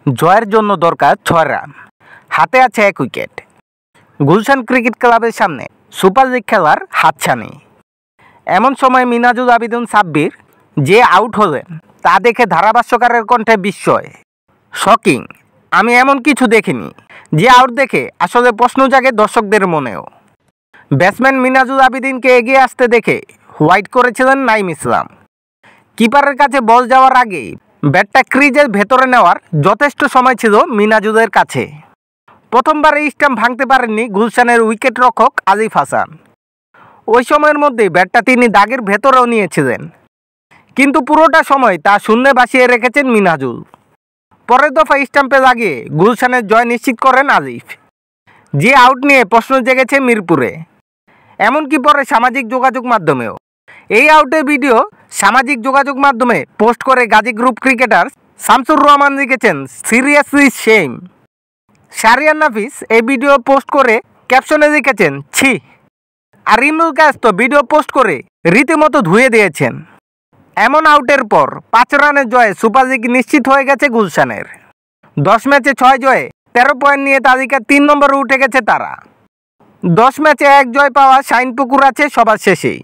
জয়ের জন্য দরকার 6 রান, হাতে আছে 1 উইকেট। গুলশান ক্রিকেট ক্লাবের সামনে সুপার লিগ খেলার হাতছানি। এমন সময় মিনাজুল আবেদিন সাব্বির যে আউট হলেন তা দেখে ধারাভাষ্যকারের কণ্ঠে বিস্ময়। শকিং, আমি এমন কিছু দেখিনি। যে আউট দেখে আসলে প্রশ্ন জাগে দর্শকদের মনেও। ব্যাটসম্যান মিনাজুল আবেদিনকে এগিয়ে আসতে দেখে হোয়াইট করেছিলেন নাঈম ইসলাম। কিপারের কাছে বল যাওয়ার আগেই ব্যাটটা ক্রিজের ভেতরে নেওয়ার যথেষ্ট সময় ছিল মিনাজুলের কাছে। প্রথমবার এই স্টাম্প ভাঙতে পারেননি গুলশানের উইকেট রক্ষক আলিফ হাসান। ওই সময়ের মধ্যেই ব্যাটটা তিনি দাগের ভেতরেও নিয়েছিলেন, কিন্তু পুরোটা সময় তা শূন্যে ভাসিয়ে রেখেছেন মিনাজুল। পরের দফা স্টাম্পে লাগিয়ে গুলশানের জয় নিশ্চিত করেন আলিফ। যে আউট নিয়ে প্রশ্ন জেগেছে মিরপুরে, এমনকি পরে সামাজিক যোগাযোগ মাধ্যমেও। এই আউটের ভিডিও সামাজিক যোগাযোগ মাধ্যমে পোস্ট করে গাজী গ্রুপ ক্রিকেটার শামসুর রহমান লিখেছেন, সিরিয়াসলি শেম। শাহরিয়ার নাফিস এই ভিডিও পোস্ট করে ক্যাপশনে লিখেছেন, ছি। আর ইমরুল কায়েস তো ভিডিও পোস্ট করে রীতিমতো ধুয়ে দিয়েছেন। এমন আউটের পর 5 রানের জয়ে সুপার লিগ নিশ্চিত হয়ে গেছে গুলশানের। 10 ম্যাচে 6 জয়ে 13 পয়েন্ট নিয়ে তালিকার 3 নম্বরে উঠে গেছে তারা। 10 ম্যাচে 1 জয় পাওয়া শাহিনপুকুর আছে সবার শেষেই।